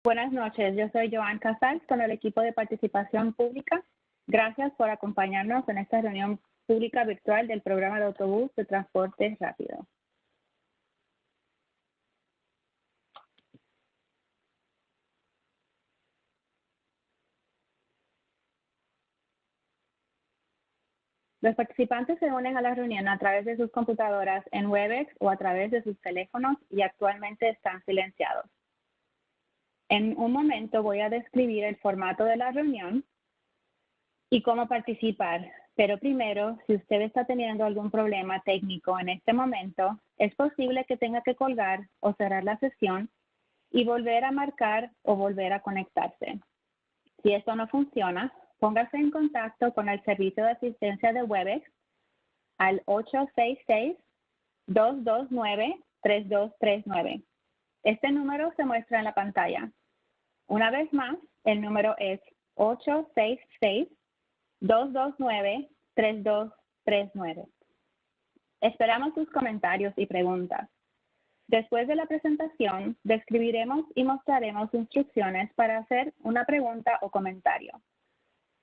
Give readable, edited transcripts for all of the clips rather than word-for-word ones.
Buenas noches, yo soy Joan Casals con el equipo de participación pública. Gracias por acompañarnos en esta reunión pública virtual del programa de autobús de transporte rápido. Los participantes se unen a la reunión a través de sus computadoras en Webex o a través de sus teléfonos y actualmente están silenciados. En un momento voy a describir el formato de la reunión y cómo participar, pero primero, si usted está teniendo algún problema técnico en este momento, es posible que tenga que colgar o cerrar la sesión y volver a marcar o volver a conectarse. Si esto no funciona, póngase en contacto con el servicio de asistencia de Webex al 866-229-3239. Este número se muestra en la pantalla. Una vez más, el número es 866-229-3239. Esperamos sus comentarios y preguntas. Después de la presentación, describiremos y mostraremos instrucciones para hacer una pregunta o comentario.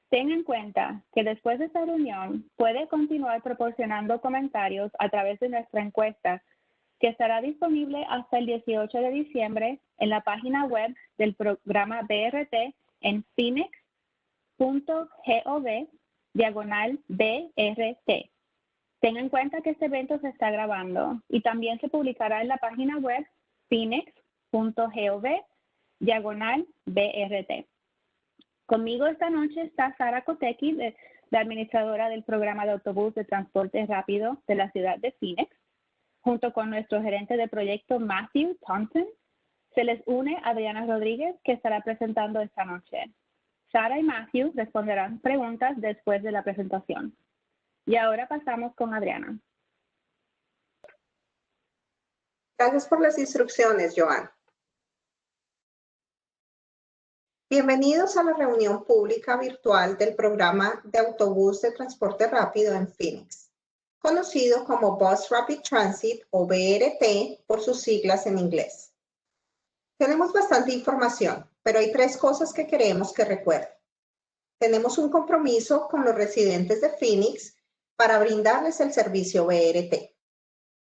Ten en cuenta que después de esta reunión puede continuar proporcionando comentarios a través de nuestra encuesta que estará disponible hasta el 18 de diciembre en la página web del programa BRT en phoenix.gov/BRT. Ten en cuenta que este evento se está grabando y también se publicará en la página web phoenix.gov/BRT. Conmigo esta noche está Sara Kotecki, la administradora del programa de autobús de transporte rápido de la ciudad de Phoenix. Junto con nuestro gerente de proyecto, Matthew Thompson, se les une Adriana Rodríguez, que estará presentando esta noche. Sara y Matthew responderán preguntas después de la presentación. Y ahora pasamos con Adriana. Gracias por las instrucciones, Joan. Bienvenidos a la reunión pública virtual del programa de autobús de transporte rápido en Phoenix, conocido como Bus Rapid Transit o BRT por sus siglas en inglés. Tenemos bastante información, pero hay tres cosas que queremos que recuerden. Tenemos un compromiso con los residentes de Phoenix para brindarles el servicio BRT.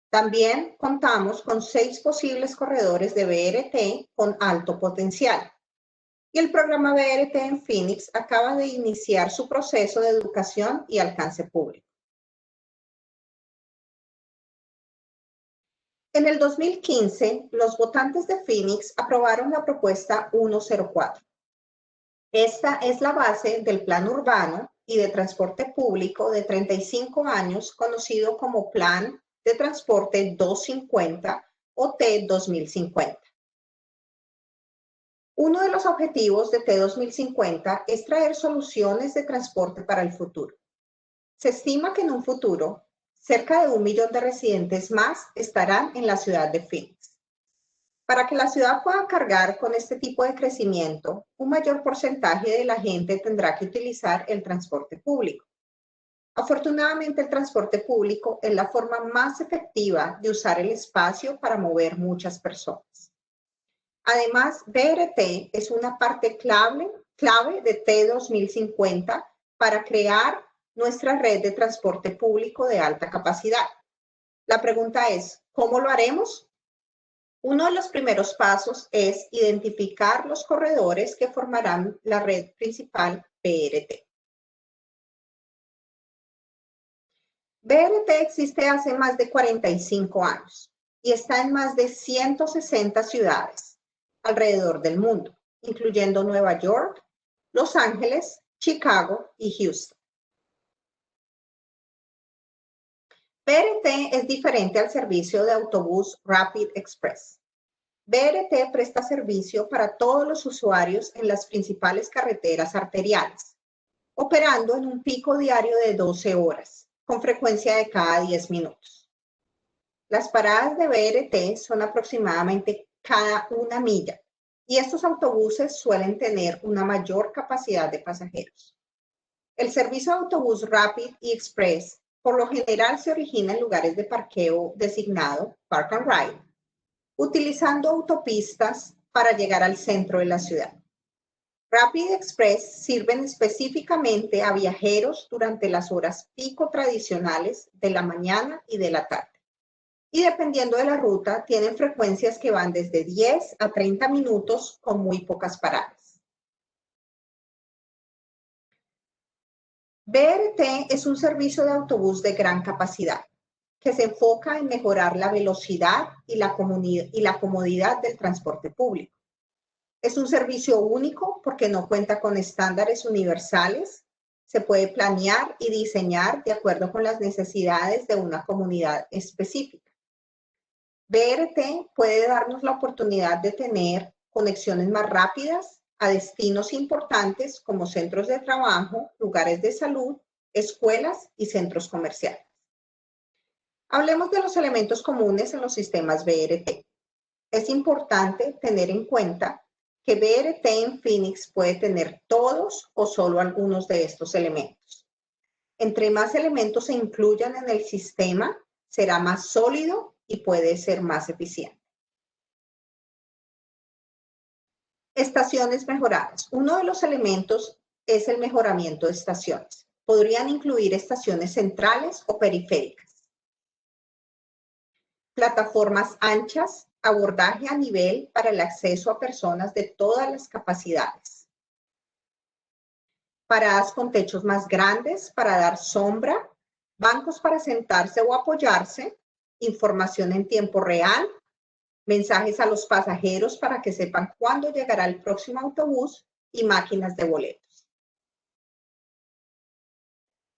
También contamos con 6 posibles corredores de BRT con alto potencial. Y el programa BRT en Phoenix acaba de iniciar su proceso de educación y alcance público. En el 2015, los votantes de Phoenix aprobaron la propuesta 104. Esta es la base del Plan Urbano y de Transporte Público de 35 años, conocido como Plan de Transporte 250 o T2050. Uno de los objetivos de T2050 es traer soluciones de transporte para el futuro. Se estima que en un futuro, cerca de 1 millón de residentes más estarán en la ciudad de Phoenix. Para que la ciudad pueda cargar con este tipo de crecimiento, un mayor porcentaje de la gente tendrá que utilizar el transporte público. Afortunadamente, el transporte público es la forma más efectiva de usar el espacio para mover muchas personas. Además, BRT es una parte clave de T2050 para crear nuestra red de transporte público de alta capacidad. La pregunta es, ¿cómo lo haremos? Uno de los primeros pasos es identificar los corredores que formarán la red principal BRT. BRT existe hace más de 45 años y está en más de 160 ciudades alrededor del mundo, incluyendo Nueva York, Los Ángeles, Chicago y Houston. BRT es diferente al servicio de autobús Rapid Express. BRT presta servicio para todos los usuarios en las principales carreteras arteriales, operando en un pico diario de 12 horas, con frecuencia de cada 10 minutos. Las paradas de BRT son aproximadamente cada 1 milla y estos autobuses suelen tener una mayor capacidad de pasajeros. El servicio de autobús Rapid y Express por lo general se origina en lugares de parqueo designado Park and Ride, utilizando autopistas para llegar al centro de la ciudad. Rapid Express sirven específicamente a viajeros durante las horas pico tradicionales de la mañana y de la tarde. Y dependiendo de la ruta, tienen frecuencias que van desde 10 a 30 minutos con muy pocas paradas. BRT es un servicio de autobús de gran capacidad que se enfoca en mejorar la velocidad y la comodidad del transporte público. Es un servicio único porque no cuenta con estándares universales, se puede planear y diseñar de acuerdo con las necesidades de una comunidad específica. BRT puede darnos la oportunidad de tener conexiones más rápidas a destinos importantes como centros de trabajo, lugares de salud, escuelas y centros comerciales. Hablemos de los elementos comunes en los sistemas BRT. Es importante tener en cuenta que BRT en Phoenix puede tener todos o solo algunos de estos elementos. Entre más elementos se incluyan en el sistema, será más sólido y puede ser más eficiente. Estaciones mejoradas. Uno de los elementos es el mejoramiento de estaciones. Podrían incluir estaciones centrales o periféricas. Plataformas anchas, abordaje a nivel para el acceso a personas de todas las capacidades. Paradas con techos más grandes para dar sombra, bancos para sentarse o apoyarse, información en tiempo real, mensajes a los pasajeros para que sepan cuándo llegará el próximo autobús y máquinas de boletos.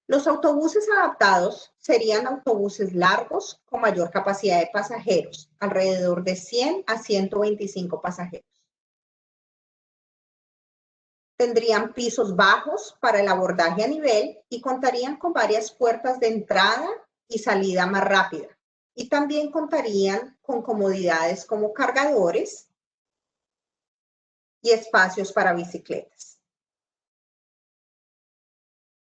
Los autobuses adaptados serían autobuses largos con mayor capacidad de pasajeros, alrededor de 100 a 125 pasajeros. Tendrían pisos bajos para el abordaje a nivel y contarían con varias puertas de entrada y salida más rápida. Y también contarían con comodidades como cargadores y espacios para bicicletas.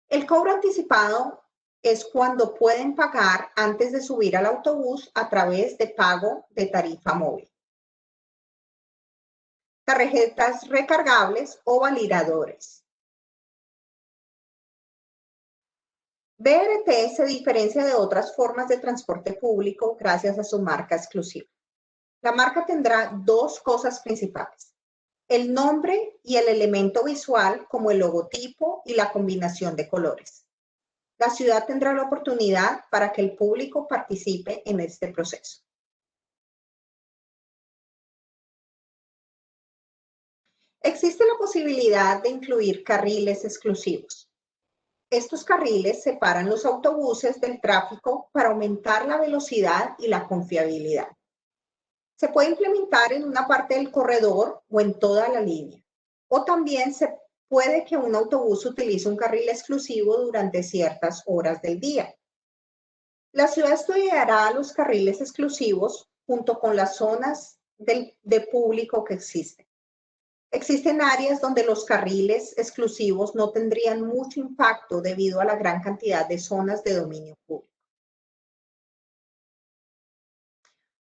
El cobro anticipado es cuando pueden pagar antes de subir al autobús a través de pago de tarifa móvil. Tarjetas recargables o validadores. BRT se diferencia de otras formas de transporte público gracias a su marca exclusiva. La marca tendrá dos cosas principales: el nombre y el elemento visual como el logotipo y la combinación de colores. La ciudad tendrá la oportunidad para que el público participe en este proceso. Existe la posibilidad de incluir carriles exclusivos. Estos carriles separan los autobuses del tráfico para aumentar la velocidad y la confiabilidad. Se puede implementar en una parte del corredor o en toda la línea. O también se puede que un autobús utilice un carril exclusivo durante ciertas horas del día. La ciudad estudiará los carriles exclusivos junto con las zonas de público que existen. Existen áreas donde los carriles exclusivos no tendrían mucho impacto debido a la gran cantidad de zonas de dominio público.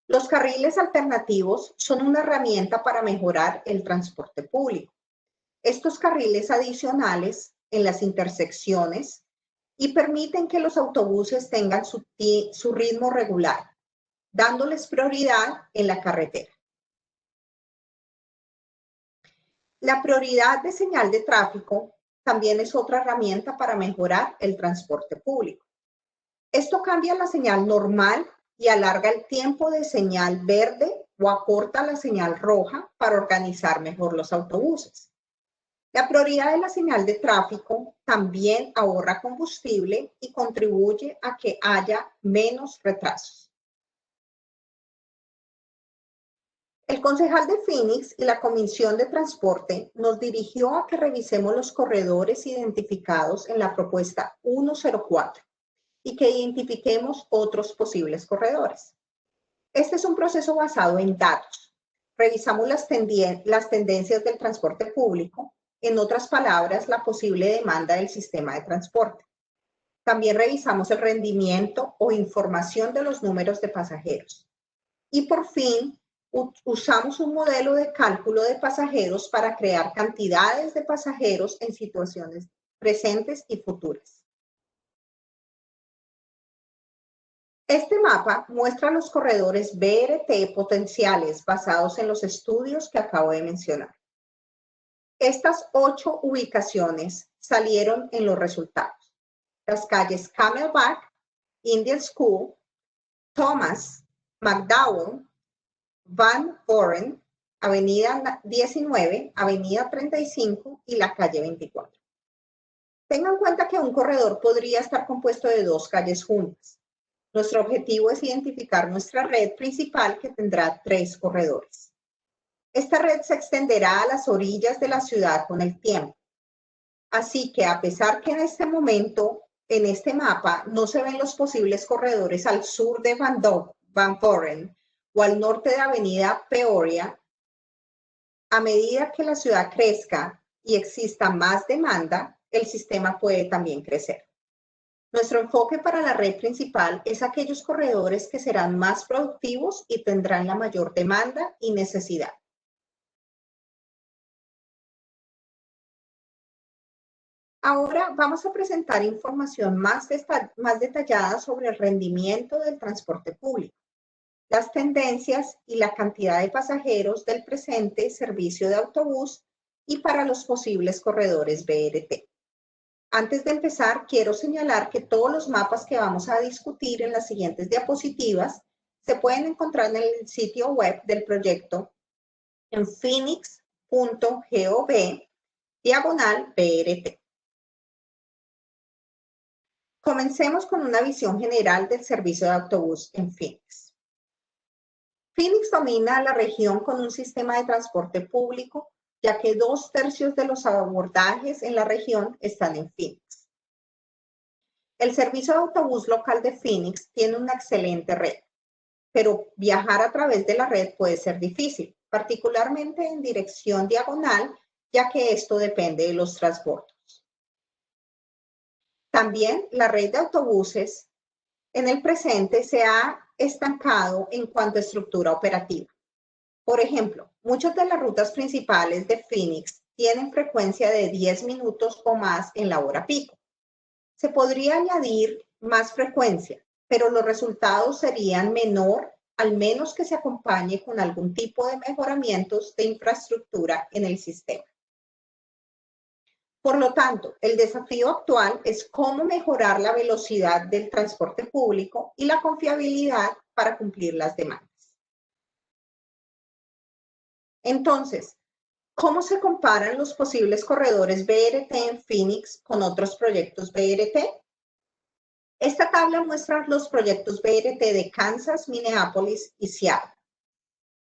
Los carriles alternativos son una herramienta para mejorar el transporte público. Estos carriles adicionales en las intersecciones y permiten que los autobuses tengan su ritmo regular, dándoles prioridad en la carretera. La prioridad de señal de tráfico también es otra herramienta para mejorar el transporte público. Esto cambia la señal normal y alarga el tiempo de señal verde o acorta la señal roja para organizar mejor los autobuses. La prioridad de la señal de tráfico también ahorra combustible y contribuye a que haya menos retrasos. El concejal de Phoenix y la Comisión de Transporte nos dirigió a que revisemos los corredores identificados en la propuesta 104 y que identifiquemos otros posibles corredores. Este es un proceso basado en datos. Revisamos las tendencias del transporte público, en otras palabras, la posible demanda del sistema de transporte. También revisamos el rendimiento o información de los números de pasajeros. Y por fin, usamos un modelo de cálculo de pasajeros para crear cantidades de pasajeros en situaciones presentes y futuras. Este mapa muestra los corredores BRT potenciales basados en los estudios que acabo de mencionar. Estas 8 ubicaciones salieron en los resultados. Las calles Camelback, Indian School, Thomas, McDowell, Van Buren, Avenida 19, Avenida 35 y la calle 24. Tengan en cuenta que un corredor podría estar compuesto de 2 calles juntas. Nuestro objetivo es identificar nuestra red principal que tendrá 3 corredores. Esta red se extenderá a las orillas de la ciudad con el tiempo. Así que a pesar que en este momento, en este mapa, no se ven los posibles corredores al sur de Van Buren o al norte de Avenida Peoria, a medida que la ciudad crezca y exista más demanda, el sistema puede también crecer. Nuestro enfoque para la red principal es aquellos corredores que serán más productivos y tendrán la mayor demanda y necesidad. Ahora vamos a presentar información más detallada sobre el rendimiento del transporte público, las tendencias y la cantidad de pasajeros del presente servicio de autobús y para los posibles corredores BRT. Antes de empezar, quiero señalar que todos los mapas que vamos a discutir en las siguientes diapositivas se pueden encontrar en el sitio web del proyecto en phoenix.gov/BRT. Comencemos con una visión general del servicio de autobús en Phoenix. Phoenix domina la región con un sistema de transporte público, ya que 2/3 de los abordajes en la región están en Phoenix. El servicio de autobús local de Phoenix tiene una excelente red, pero viajar a través de la red puede ser difícil, particularmente en dirección diagonal, ya que esto depende de los transbordos. También la red de autobuses en el presente se ha estancado en cuanto a estructura operativa. Por ejemplo, muchas de las rutas principales de Phoenix tienen frecuencia de 10 minutos o más en la hora pico. Se podría añadir más frecuencia, pero los resultados serían menor, al menos que se acompañe con algún tipo de mejoramientos de infraestructura en el sistema. Por lo tanto, el desafío actual es cómo mejorar la velocidad del transporte público y la confiabilidad para cumplir las demandas. Entonces, ¿cómo se comparan los posibles corredores BRT en Phoenix con otros proyectos BRT? Esta tabla muestra los proyectos BRT de Kansas, Minneapolis y Seattle.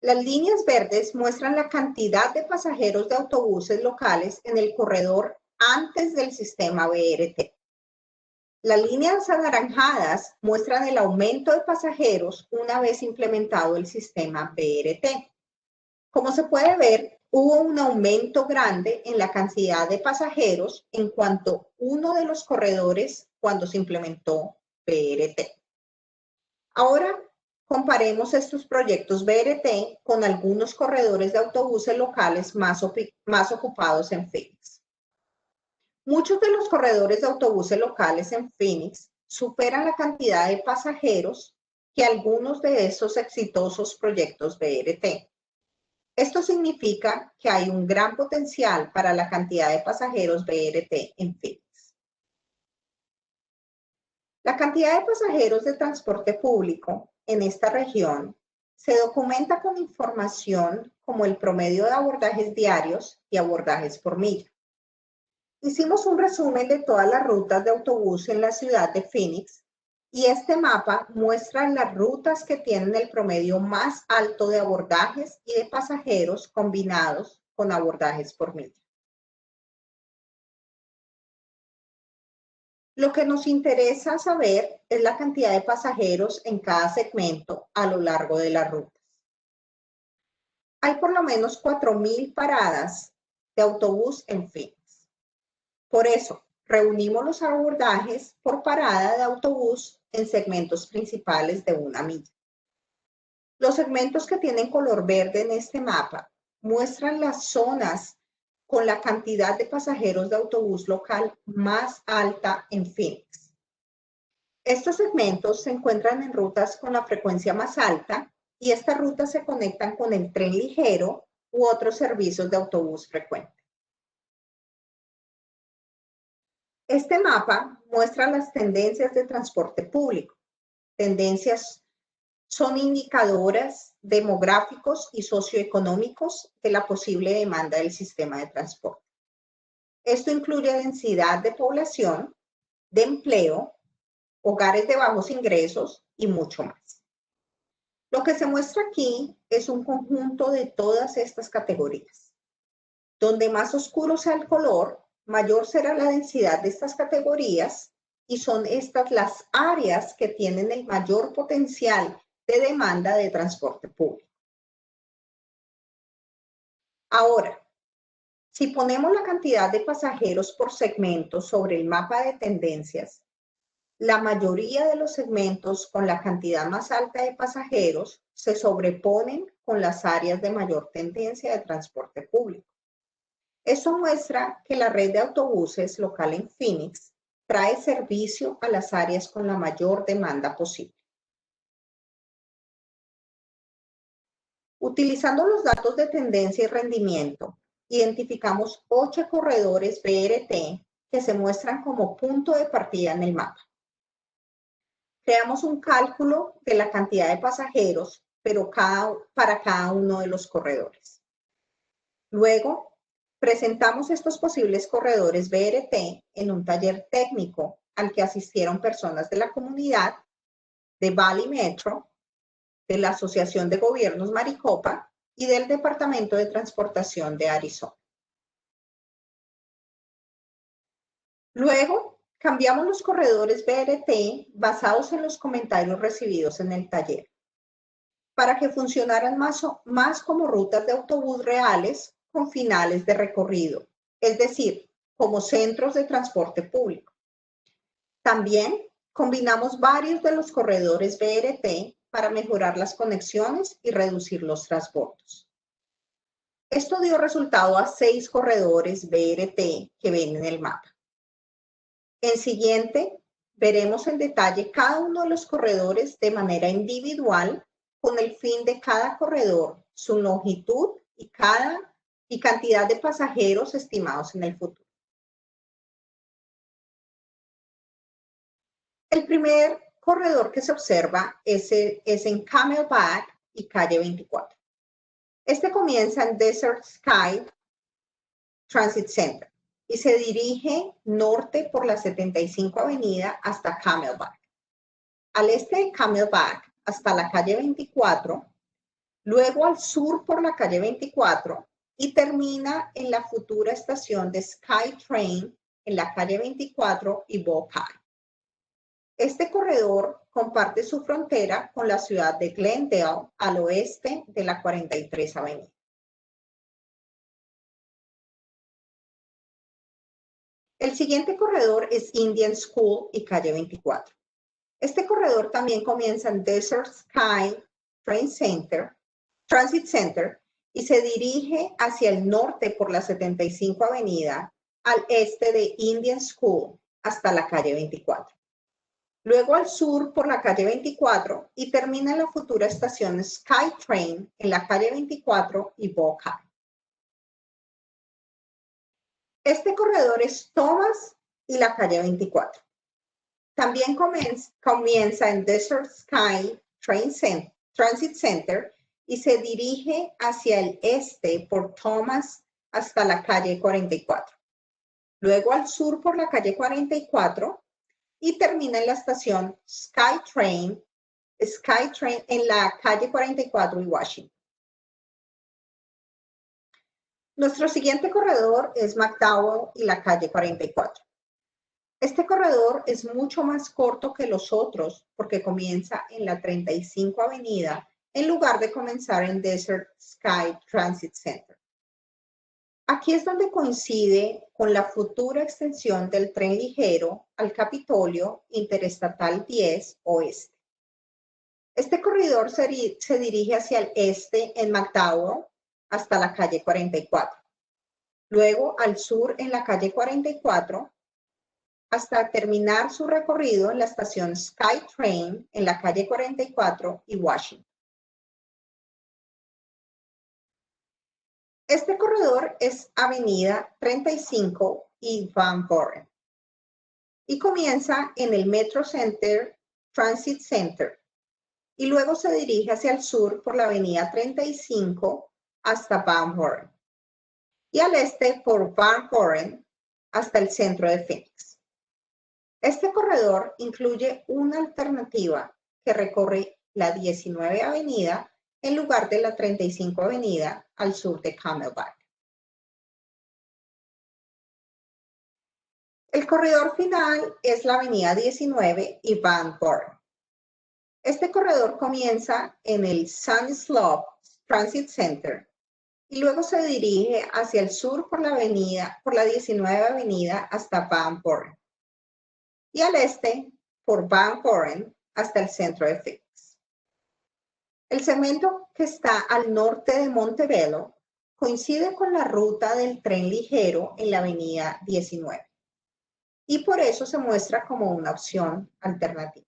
Las líneas verdes muestran la cantidad de pasajeros de autobuses locales en el corredor antes del sistema BRT. Las líneas anaranjadas muestran el aumento de pasajeros una vez implementado el sistema BRT. Como se puede ver, hubo un aumento grande en la cantidad de pasajeros en cuanto uno de los corredores cuando se implementó BRT. Ahora, comparemos estos proyectos BRT con algunos corredores de autobuses locales más ocupados en Phoenix. Muchos de los corredores de autobuses locales en Phoenix superan la cantidad de pasajeros que algunos de esos exitosos proyectos BRT. Esto significa que hay un gran potencial para la cantidad de pasajeros BRT en Phoenix. La cantidad de pasajeros de transporte público en esta región se documenta con información como el promedio de abordajes diarios y abordajes por milla. Hicimos un resumen de todas las rutas de autobús en la ciudad de Phoenix y este mapa muestra las rutas que tienen el promedio más alto de abordajes y de pasajeros combinados con abordajes por milla. Lo que nos interesa saber es la cantidad de pasajeros en cada segmento a lo largo de las rutas. Hay por lo menos 4,000 paradas de autobús en Phoenix. Por eso, reunimos los abordajes por parada de autobús en segmentos principales de 1 milla. Los segmentos que tienen color verde en este mapa muestran las zonas con la cantidad de pasajeros de autobús local más alta en Phoenix. Estos segmentos se encuentran en rutas con la frecuencia más alta y estas rutas se conectan con el tren ligero u otros servicios de autobús frecuente. Este mapa muestra las tendencias de transporte público. Tendencias son indicadoras demográficos y socioeconómicos de la posible demanda del sistema de transporte. Esto incluye densidad de población, de empleo, hogares de bajos ingresos y mucho más. Lo que se muestra aquí es un conjunto de todas estas categorías. Donde más oscuro sea el color, mayor será la densidad de estas categorías y son estas las áreas que tienen el mayor potencial de demanda de transporte público. Ahora, si ponemos la cantidad de pasajeros por segmento sobre el mapa de tendencias, la mayoría de los segmentos con la cantidad más alta de pasajeros se sobreponen con las áreas de mayor tendencia de transporte público. Esto muestra que la red de autobuses local en Phoenix trae servicio a las áreas con la mayor demanda posible. Utilizando los datos de tendencia y rendimiento, identificamos 8 corredores BRT que se muestran como punto de partida en el mapa. Creamos un cálculo de la cantidad de pasajeros, pero para cada uno de los corredores. Luego, presentamos estos posibles corredores BRT en un taller técnico al que asistieron personas de la comunidad, de Valley Metro, de la Asociación de Gobiernos Maricopa y del Departamento de Transportación de Arizona. Luego, cambiamos los corredores BRT basados en los comentarios recibidos en el taller para que funcionaran más como rutas de autobús reales con finales de recorrido, es decir, como centros de transporte público. También combinamos varios de los corredores BRT para mejorar las conexiones y reducir los transbordos. Esto dio resultado a 6 corredores BRT que ven en el mapa. En siguiente, veremos en detalle cada uno de los corredores de manera individual con el fin de cada corredor, su longitud y cantidad de pasajeros estimados en el futuro. El primer corredor que se observa es en Camelback y calle 24. Este comienza en Desert Sky Transit Center y se dirige norte por la 75 Avenida hasta Camelback. Al este de Camelback hasta la calle 24, luego al sur por la calle 24 y termina en la futura estación de SkyTrain en la calle 24 y Buckeye. Este corredor comparte su frontera con la ciudad de Glendale al oeste de la 43 Avenida. El siguiente corredor es Indian School y calle 24. Este corredor también comienza en Desert Sky Transit Center y se dirige hacia el norte por la 75 Avenida al este de Indian School hasta la calle 24. Luego al sur por la calle 24 y termina en la futura estación SkyTrain en la calle 24 y Buckeye. Este corredor es Thomas y la calle 24. También comienza en Desert Sky Transit Center y se dirige hacia el este por Thomas hasta la calle 44. Luego al sur por la calle 44 y termina en la estación SkyTrain en la calle 44 y Washington. Nuestro siguiente corredor es McDowell y la calle 44. Este corredor es mucho más corto que los otros porque comienza en la 35 Avenida en lugar de comenzar en Desert Sky Transit Center. Aquí es donde coincide con la futura extensión del tren ligero al Capitolio Interestatal 10 Oeste. Este corredor se dirige hacia el este en McDowell hasta la calle 44. Luego al sur en la calle 44 hasta terminar su recorrido en la estación SkyTrain en la calle 44 y Washington. Este corredor es Avenida 35 y Van Buren y comienza en el Metro Center Transit Center y luego se dirige hacia el sur por la Avenida 35 hasta Van Buren y al este por Van Buren hasta el centro de Phoenix. Este corredor incluye una alternativa que recorre la 19 Avenida en lugar de la 35 Avenida al sur de Camelback. El corredor final es la Avenida 19 y Van Buren. Este corredor comienza en el Sun Slope Transit Center y luego se dirige hacia el sur por la 19 Avenida hasta Van Buren y al este por Van Buren hasta el centro de Phoenix. El segmento que está al norte de Montebello coincide con la ruta del tren ligero en la Avenida 19 y por eso se muestra como una opción alternativa.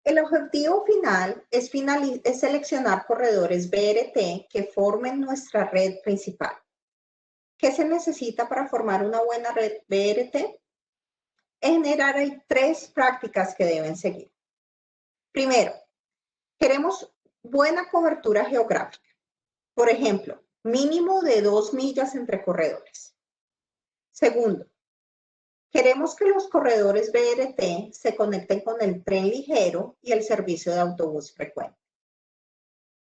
El objetivo final es seleccionar corredores BRT que formen nuestra red principal. ¿Qué se necesita para formar una buena red BRT? En general hay 3 prácticas que deben seguir. Primero, queremos buena cobertura geográfica. Por ejemplo, mínimo de 2 millas entre corredores. Segundo, queremos que los corredores BRT se conecten con el tren ligero y el servicio de autobús frecuente.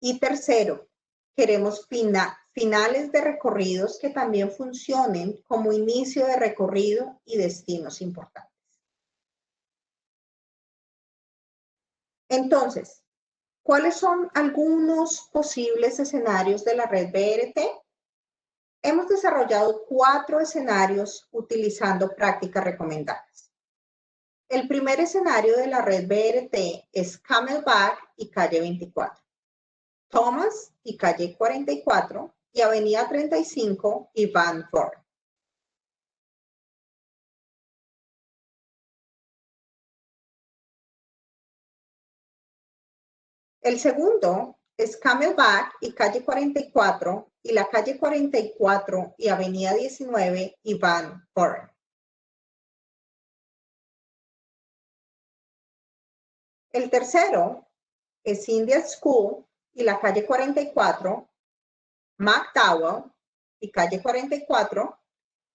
Y tercero, queremos finales de recorridos que también funcionen como inicio de recorrido y destinos importantes. Entonces, ¿cuáles son algunos posibles escenarios de la red BRT? Hemos desarrollado 4 escenarios utilizando prácticas recomendadas. El primer escenario de la red BRT es Camelback y calle 24, Thomas y calle 44 y avenida 35 y Van Buren. El segundo es Camelback y calle 44 y la calle 44 y avenida 19 y Van Buren. El tercero es Indian School y la calle 44, McDowell y calle 44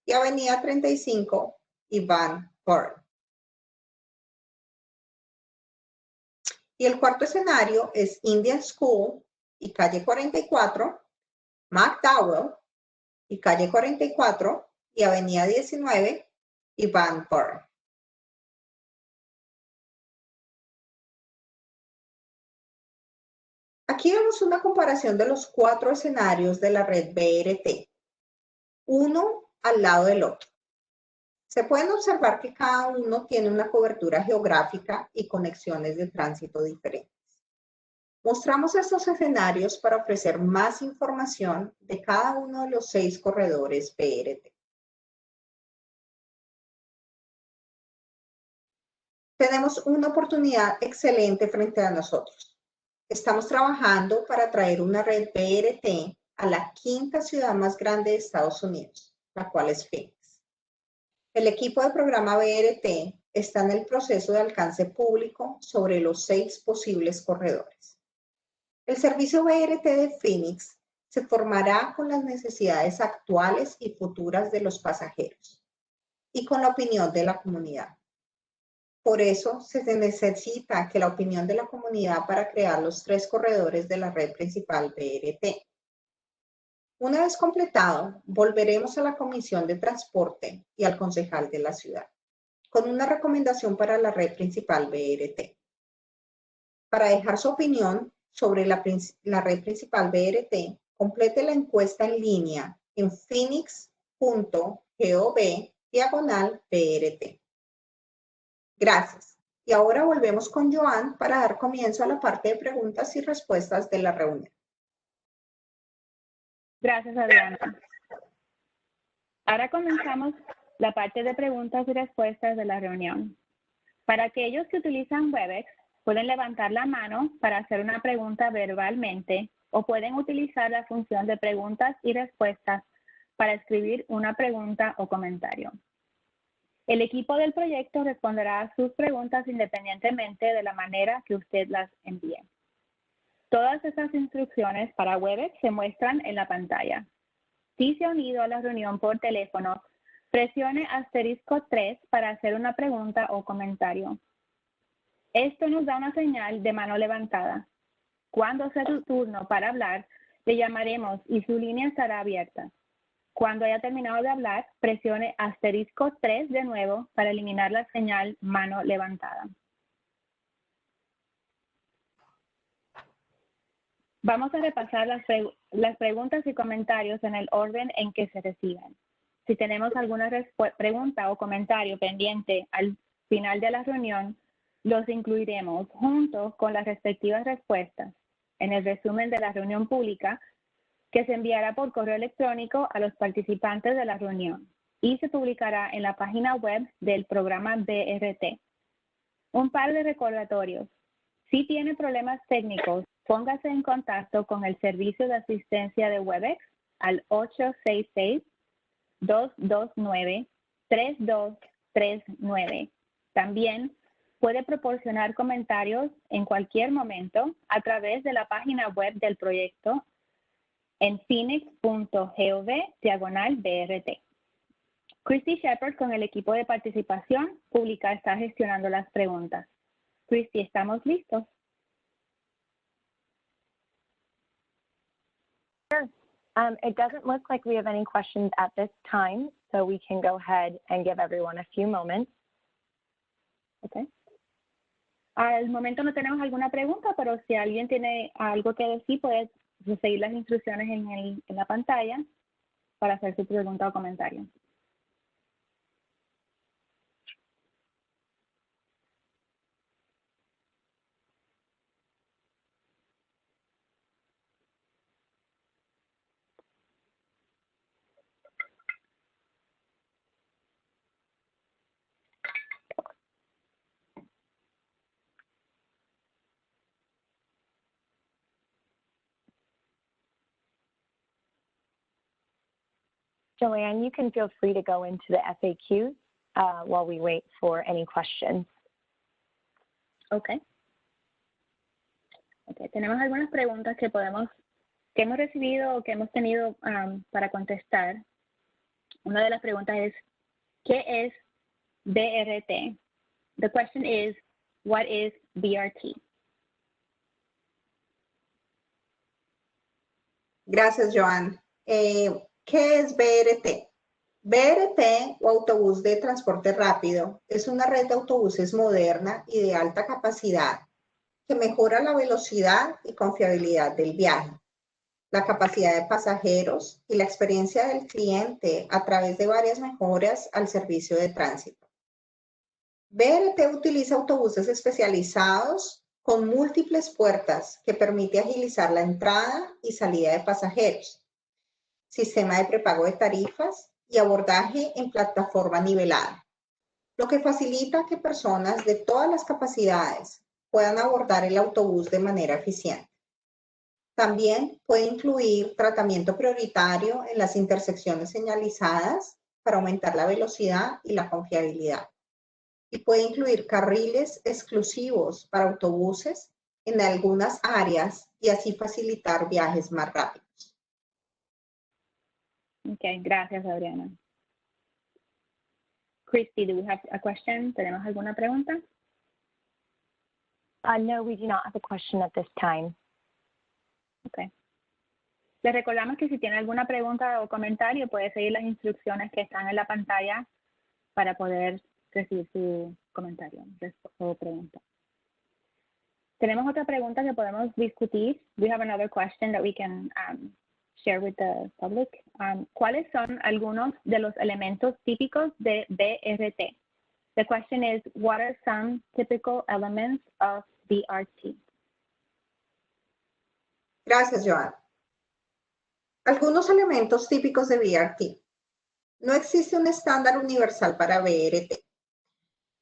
y avenida 35 y Van Buren. Y el cuarto escenario es Indian School y calle 44, McDowell y calle 44 y avenida 19 y Van Buren. Aquí vemos una comparación de los 4 escenarios de la red BRT, uno al lado del otro. Se pueden observar que cada uno tiene una cobertura geográfica y conexiones de tránsito diferentes. Mostramos estos escenarios para ofrecer más información de cada uno de los 6 corredores BRT. Tenemos una oportunidad excelente frente a nosotros. Estamos trabajando para traer una red BRT a la 5ª ciudad más grande de Estados Unidos, la cual es Phoenix. El equipo de programa BRT está en el proceso de alcance público sobre los 6 posibles corredores. El servicio BRT de Phoenix se formará con las necesidades actuales y futuras de los pasajeros y con la opinión de la comunidad. Por eso se necesita que la opinión de la comunidad para crear los 3 corredores de la red principal BRT. Una vez completado, volveremos a la Comisión de Transporte y al concejal de la ciudad, con una recomendación para la red principal BRT. Para dejar su opinión sobre la red principal BRT, complete la encuesta en línea en phoenix.gov/BRT. Gracias. Y ahora volvemos con Joan para dar comienzo a la parte de preguntas y respuestas de la reunión. Gracias, Adriana. Ahora comenzamos la parte de preguntas y respuestas de la reunión. Para aquellos que utilizan Webex, pueden levantar la mano para hacer una pregunta verbalmente o pueden utilizar la función de preguntas y respuestas para escribir una pregunta o comentario. El equipo del proyecto responderá a sus preguntas independientemente de la manera que usted las envíe. Todas estas instrucciones para Webex se muestran en la pantalla. Si se ha unido a la reunión por teléfono, presione *3 para hacer una pregunta o comentario. Esto nos da una señal de mano levantada. Cuando sea su turno para hablar, le llamaremos y su línea estará abierta. Cuando haya terminado de hablar, presione *3 de nuevo para eliminar la señal mano levantada. Vamos a repasar las preguntas y comentarios en el orden en que se reciben. Si tenemos alguna pregunta o comentario pendiente al final de la reunión, los incluiremos junto con las respectivas respuestas en el resumen de la reunión pública que se enviará por correo electrónico a los participantes de la reunión y se publicará en la página web del programa BRT. Un par de recordatorios. Si tiene problemas técnicos, póngase en contacto con el servicio de asistencia de Webex al 866-229-3239. También puede proporcionar comentarios en cualquier momento a través de la página web del proyecto en phoenix.gov/BRT. Christy Shepard con el equipo de participación pública está gestionando las preguntas. Christy, ¿estamos listos? Sure. It doesn't look like we have any questions at this time, so we can go ahead and give everyone a few moments. Okay. Al momento no tenemos alguna pregunta, pero si alguien tiene algo que decir, puede seguir las instrucciones en la pantalla para hacer su pregunta o comentario. Joanne, you can feel free to go into the FAQs while we wait for any questions. Okay. Tenemos algunas preguntas que hemos recibido o que hemos tenido para contestar. Una de las preguntas es, ¿qué es BRT? The question is, what is BRT? Gracias, Joan. ¿Qué es BRT? BRT o autobús de transporte rápido es una red de autobuses moderna y de alta capacidad que mejora la velocidad y confiabilidad del viaje, la capacidad de pasajeros y la experiencia del cliente a través de varias mejoras al servicio de tránsito. BRT utiliza autobuses especializados con múltiples puertas que permite agilizar la entrada y salida de pasajeros, sistema de prepago de tarifas y abordaje en plataforma nivelada, lo que facilita que personas de todas las capacidades puedan abordar el autobús de manera eficiente. También puede incluir tratamiento prioritario en las intersecciones señalizadas para aumentar la velocidad y la confiabilidad. Y puede incluir carriles exclusivos para autobuses en algunas áreas y así facilitar viajes más rápidos. Okay, gracias, Adriana. Christy, do we have a question? ¿Tenemos alguna pregunta? No, we do not have a question at this time. Okay. Les recordamos que si tiene alguna pregunta o comentario, puede seguir las instrucciones que están en la pantalla para poder recibir su comentario o pregunta. Tenemos otra pregunta que podemos discutir. We have another question that we can share with the public. ¿Cuáles son algunos de los elementos típicos de BRT? The question is, what are some typical elements of BRT? Gracias, Joan. Algunos elementos típicos de BRT. No existe un estándar universal para BRT,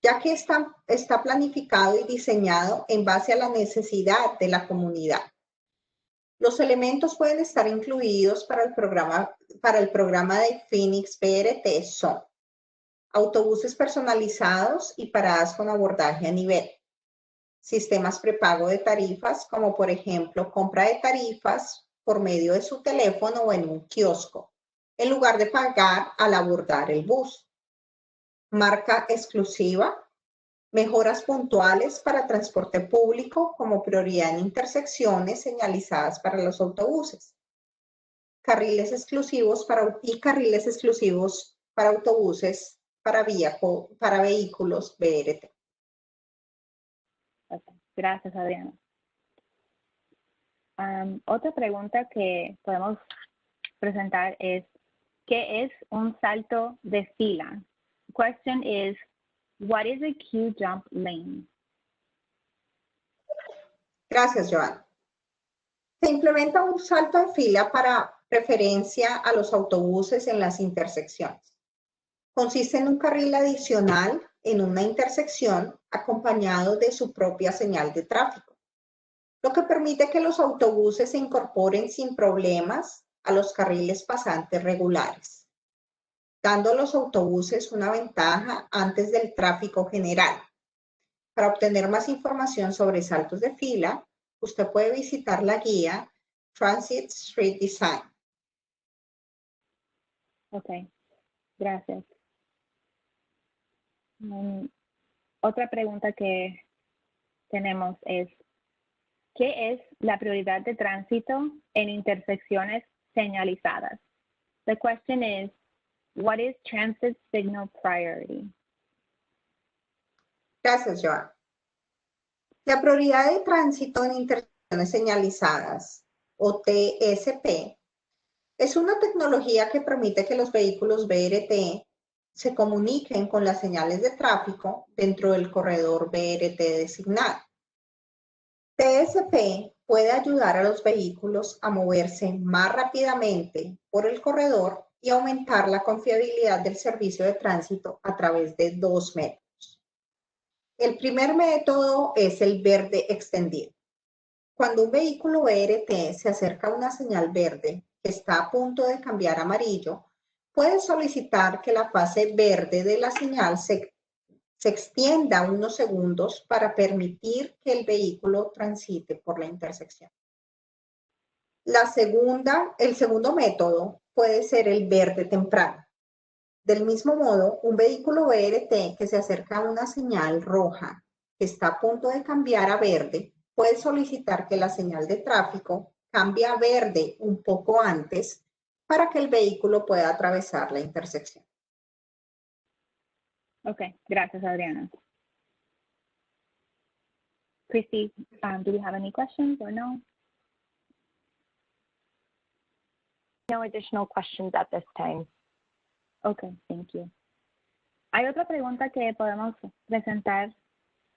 ya que está planificado y diseñado en base a la necesidad de la comunidad. Los elementos pueden estar incluidos para el programa de Phoenix BRT son autobuses personalizados y paradas con abordaje a nivel, sistemas prepago de tarifas, como por ejemplo compra de tarifas por medio de su teléfono o en un kiosco, en lugar de pagar al abordar el bus. Marca exclusiva, mejoras puntuales para transporte público como prioridad en intersecciones señalizadas para los autobuses. Carriles exclusivos para autobuses para vehículos BRT. Okay. Gracias, Adriana. Otra pregunta que podemos presentar es, ¿qué es un salto de fila? Question is, what is a queue jump lane? Gracias, Joan. Se implementa un salto de fila para preferencia a los autobuses en las intersecciones. Consiste en un carril adicional en una intersección acompañado de su propia señal de tráfico, lo que permite que los autobuses se incorporen sin problemas a los carriles pasantes regulares, dando a los autobuses una ventaja antes del tráfico general. Para obtener más información sobre saltos de fila, usted puede visitar la guía Transit Street Design. Ok, gracias. Otra pregunta que tenemos es, ¿qué es la prioridad de tránsito en intersecciones señalizadas? The question is, what is transit signal priority? Gracias, Joan. La prioridad de tránsito en intersecciones señalizadas, o TSP, es una tecnología que permite que los vehículos BRT se comuniquen con las señales de tráfico dentro del corredor BRT designado. TSP puede ayudar a los vehículos a moverse más rápidamente por el corredor y aumentar la confiabilidad del servicio de tránsito a través de dos métodos. El primer método es el verde extendido. Cuando un vehículo BRT se acerca a una señal verde que está a punto de cambiar a amarillo, puede solicitar que la fase verde de la señal se extienda unos segundos para permitir que el vehículo transite por la intersección. El segundo método puede ser el verde temprano. Del mismo modo, un vehículo BRT que se acerca a una señal roja que está a punto de cambiar a verde puede solicitar que la señal de tráfico cambie a verde un poco antes para que el vehículo pueda atravesar la intersección. Ok, gracias, Adriana. Christy, do we have any questions or no? No additional questions at this time. Ok, thank you. Hay otra pregunta que podemos presentar.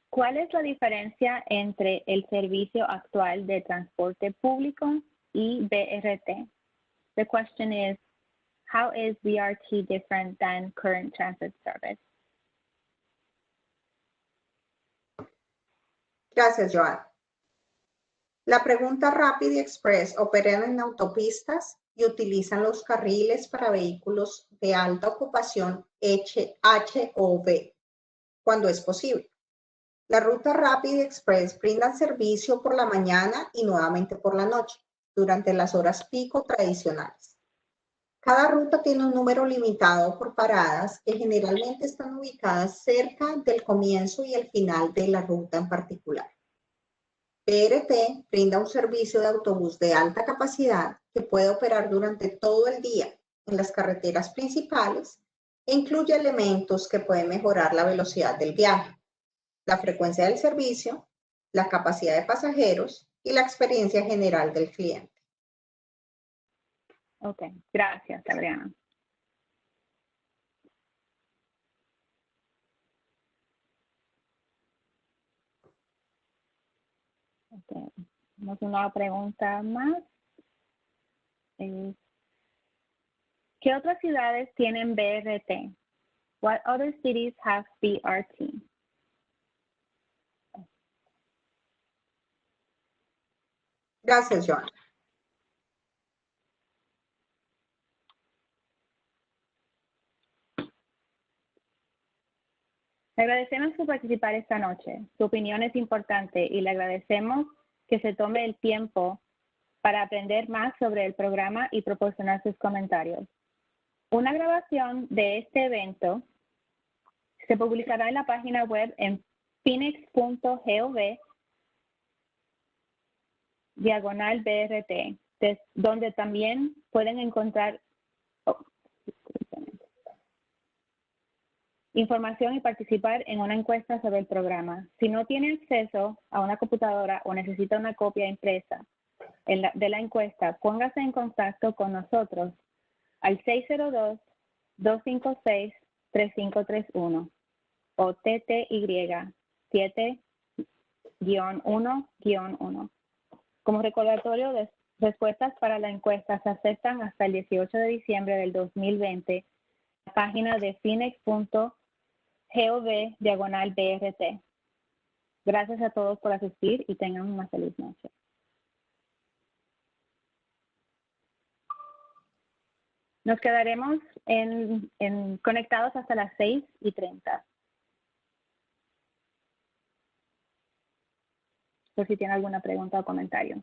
¿Cuál es la diferencia entre el servicio actual de transporte público y BRT? The question is, how is BRT different than current transit service? Gracias, Joan. La pregunta Rapid Express operan en autopistas y utilizan los carriles para vehículos de alta ocupación HOV, cuando es posible. La ruta Rapid Express brinda servicio por la mañana y nuevamente por la noche, durante las horas pico tradicionales. Cada ruta tiene un número limitado por paradas que generalmente están ubicadas cerca del comienzo y el final de la ruta en particular. BRT brinda un servicio de autobús de alta capacidad que puede operar durante todo el día en las carreteras principales e incluye elementos que pueden mejorar la velocidad del viaje, la frecuencia del servicio, la capacidad de pasajeros y la experiencia general del cliente. Ok, gracias, Adriana. Tenemos una pregunta más. ¿Qué otras ciudades tienen BRT? What other cities have BRT? Gracias, Joan. Le agradecemos por participar esta noche. Su opinión es importante y le agradecemos que se tome el tiempo para aprender más sobre el programa y proporcionar sus comentarios. Una grabación de este evento se publicará en la página web en phoenix.gov/BRT, donde también pueden encontrar información y participar en una encuesta sobre el programa. Si no tiene acceso a una computadora o necesita una copia impresa de la encuesta, póngase en contacto con nosotros al 602-256-3531 o TTY 7-1-1. Como recordatorio, respuestas para la encuesta se aceptan hasta el 18 de diciembre del 2020 en la página de phoenix.gov/BRT. Gracias a todos por asistir y tengan una feliz noche. Nos quedaremos conectados hasta las 6:30. Por si tiene alguna pregunta o comentario.